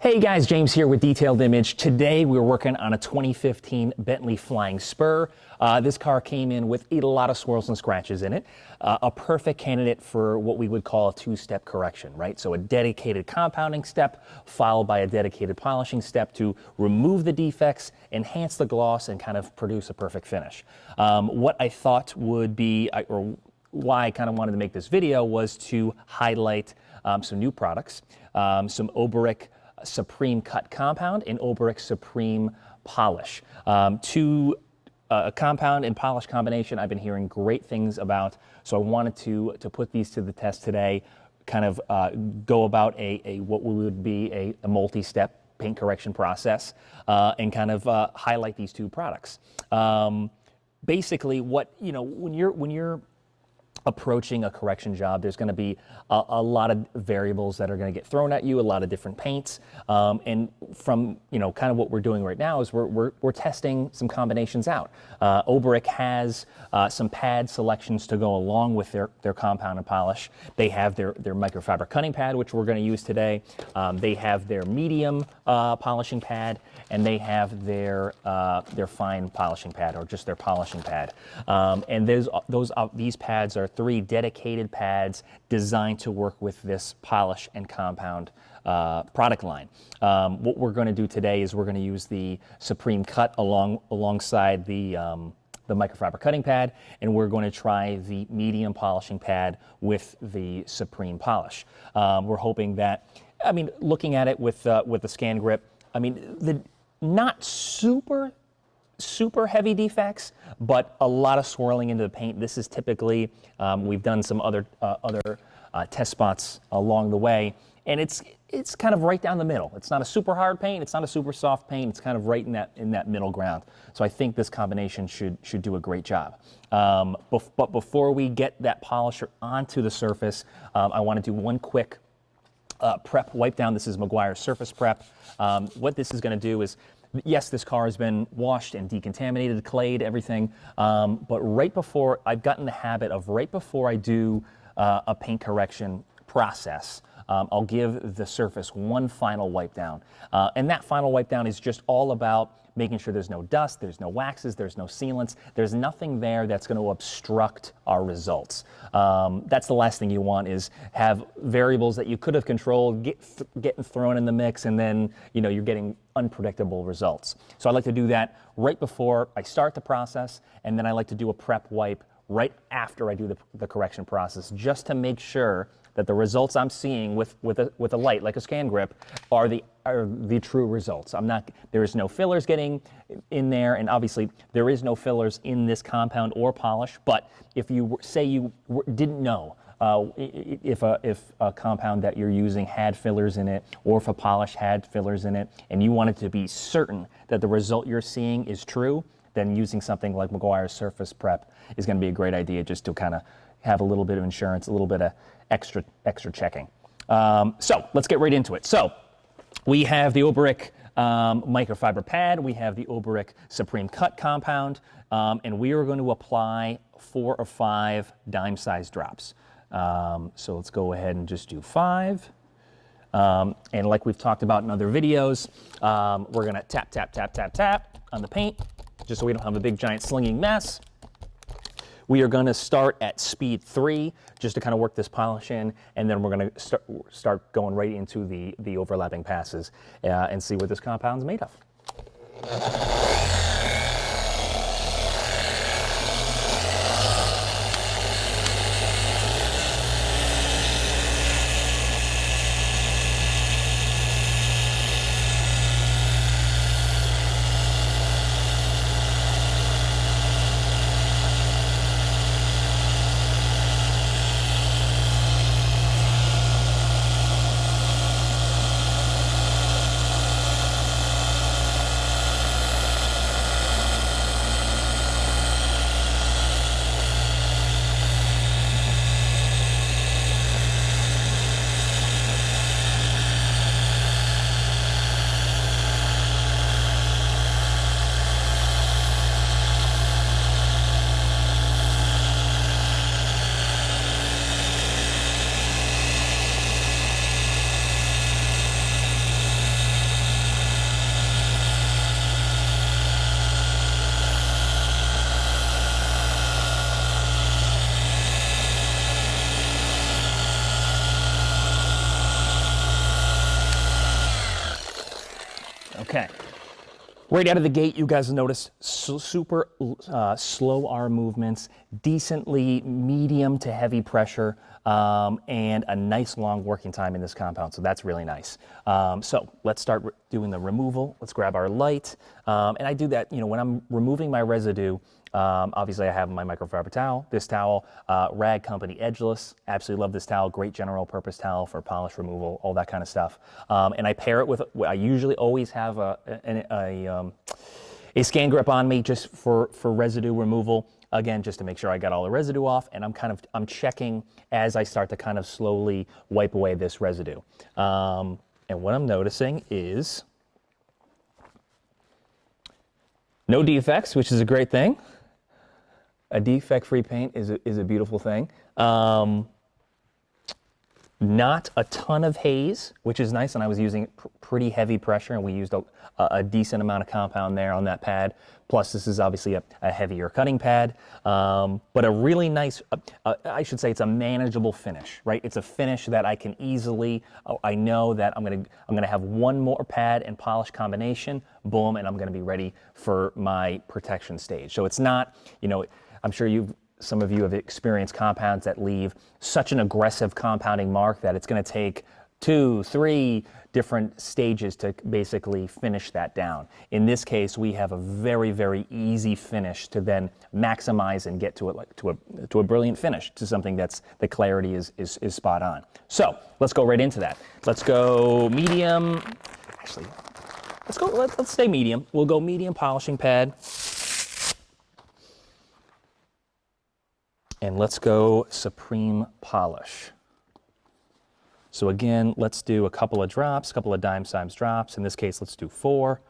Hey guys, James here with Detailed Image. Today we're working on a 2015 Bentley Flying Spur. This car came in with a lot of swirls and scratches in it. A perfect candidate for what we would call a two-step correction, right? So a dedicated compounding step followed by a dedicated polishing step to remove the defects, enhance the gloss, and kind of produce a perfect finish. What I thought would be, or why I kind of wanted to make this video, was to highlight some new products, some Oberk Supreme Cut Compound and Oberk Supreme Polish. A compound and polish combination I've been hearing great things about, so I wanted to put these to the test today, kind of go about what would be a multi-step paint correction process, and kind of highlight these two products. Basically, when you're approaching a correction job, there's going to be a lot of variables that are going to get thrown at you, a lot of different paints, and from kind of what we're doing right now is we're testing some combinations out. Oberk has some pad selections to go along with their compound and polish. They have their microfiber cutting pad, which we're going to use today. They have their medium polishing pad, and they have their fine polishing pad, or just their polishing pad. And these pads are 3 dedicated pads designed to work with this polish and compound product line. What we're going to do today is we're going to use the Supreme Cut alongside the microfiber cutting pad, and we're going to try the medium polishing pad with the Supreme Polish. We're hoping that, looking at it with the scan grip, the not super heavy defects, but a lot of swirling into the paint. This is typically, we've done some other test spots along the way, and it's kind of right down the middle. It's not a super hard paint, it's not a super soft paint, it's kind of right in that middle ground. So I think this combination should do a great job. But before we get that polisher onto the surface, I want to do one quick prep wipe down. This is Meguiar's Surface Prep. What this is going to do is, yes, this car has been washed and decontaminated, clayed, everything, but I've gotten the habit of right before I do a paint correction process, I'll give the surface one final wipe down. And that final wipe down is just all about making sure there's no dust, there's no waxes, there's no sealants, there's nothing there that's going to obstruct our results. That's the last thing you want, is have variables that you could have controlled getting thrown in the mix, and then you're getting unpredictable results. So I like to do that right before I start the process, and then I like to do a prep wipe right after I do the correction process, just to make sure that the results I'm seeing with a light like a scan grip are the true results. There is no fillers getting in there, and obviously there is no fillers in this compound or polish. But if you say you didn't know if a compound that you're using had fillers in it, or if a polish had fillers in it, and you wanted to be certain that the result you're seeing is true, then using something like Meguiar's Surface Prep is going to be a great idea, just to kind of have a little bit of insurance, a little bit of extra checking. So let's get right into it. So we have the Oberk microfiber pad, we have the Oberk Supreme Cut compound, and we are going to apply 4 or 5 dime-sized drops. So let's go ahead and just do 5. And like we've talked about in other videos, we're going to tap, tap, tap, tap, tap on the paint, just so we don't have a big giant slinging mess. We are going to start at speed 3, just to kind of work this polish in, and then we're going to start going right into the overlapping passes and see what this compound's made of. Okay. Right out of the gate, you guys notice super slow arm movements, decently medium to heavy pressure, and a nice long working time in this compound. So that's really nice. So let's start doing the removal. Let's grab our light. And I do that, when I'm removing my residue, obviously I have my microfiber towel, this towel, Rag Company Edgeless. Absolutely love this towel. Great general purpose towel for polish removal, all that kind of stuff. And I pair it with, I usually always have a scan grip on me just for residue removal. Again, just to make sure I got all the residue off, and I'm checking as I start to kind of slowly wipe away this residue. And what I'm noticing is no defects, which is a great thing. A defect-free paint is a beautiful thing. Not a ton of haze, which is nice, and I was using pretty heavy pressure, and we used a decent amount of compound there on that pad. Plus, this is obviously a heavier cutting pad, but a really nice, I should say it's a manageable finish, right? It's a finish that I can easily, I know that I'm gonna have one more pad and polish combination, boom, and I'm gonna be ready for my protection stage. So it's not, I'm sure some of you have experienced compounds that leave such an aggressive compounding mark that it's going to take 2, 3 different stages to basically finish that down. In this case, we have a very, very easy finish to then maximize and get to it to a brilliant finish, to something the clarity is spot on. So let's go right into that. Let's go medium. Actually, let's stay medium. We'll go medium polishing pad. And let's go Supreme Polish. So again, let's do a couple of drops, a couple of dime-size drops. In this case, let's do 4.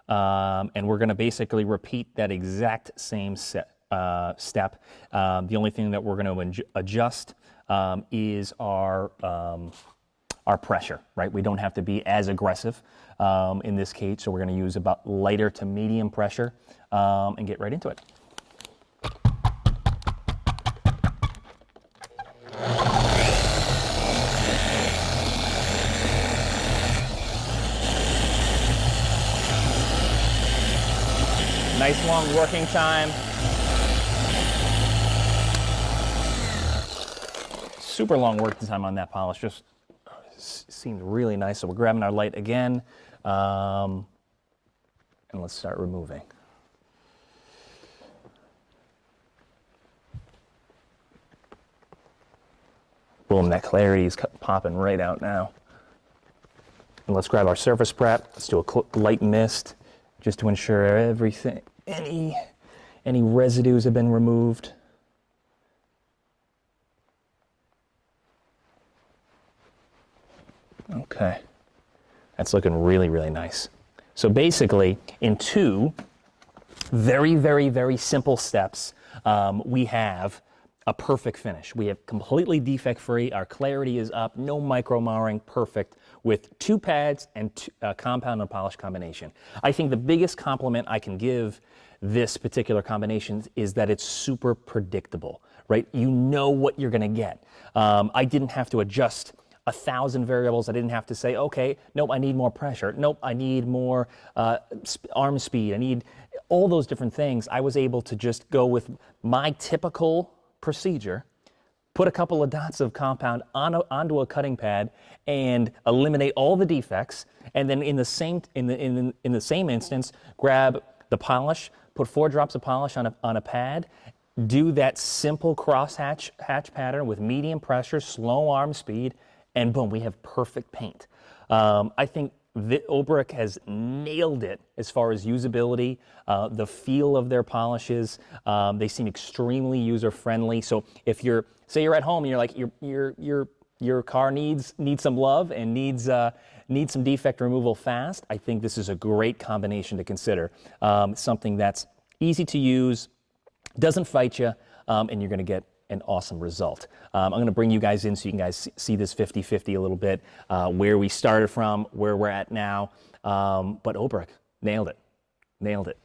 And we're gonna basically repeat that exact same step. The only thing that we're gonna adjust is our pressure, right? We don't have to be as aggressive in this case, so we're gonna use about lighter to medium pressure and get right into it. Nice long working time. Super long working time on that polish. Just seemed really nice. So we're grabbing our light again, and let's start removing. Boom, that clarity is popping right out now. And let's grab our surface prep. Let's do a light mist, just to ensure everything, any residues have been removed. Okay, that's looking really, really nice. So basically, in 2 very, very, very simple steps, we have a perfect finish. We have completely defect-free, our clarity is up, no micro-marring, perfect, with 2 pads and compound and polish combination. I think the biggest compliment I can give this particular combination is that it's super predictable, right? You know what you're gonna get. I didn't have to adjust 1,000 variables. I didn't have to say, okay, nope, I need more pressure. Nope, I need more arm speed. I need all those different things. I was able to just go with my typical procedure, put a couple of dots of compound onto a cutting pad and eliminate all the defects, and then in the same instance, grab the polish, put 4 drops of polish on a pad, do that simple cross hatch pattern with medium pressure, slow arm speed, and boom, we have perfect paint. I think Oberk has nailed it as far as usability, the feel of their polishes. They seem extremely user-friendly. So if say you're at home and you're like your car needs some love and needs some defect removal fast, I think this is a great combination to consider. Something that's easy to use, doesn't fight you, and you're going to get an awesome result. I'm going to bring you guys in so you can guys see this 50-50 a little bit, where we started from, where we're at now. But Oberk nailed it.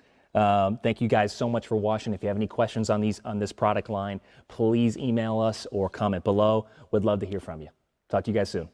Thank you guys so much for watching. If you have any questions on this product line, please email us or comment below. We'd love to hear from you. Talk to you guys soon.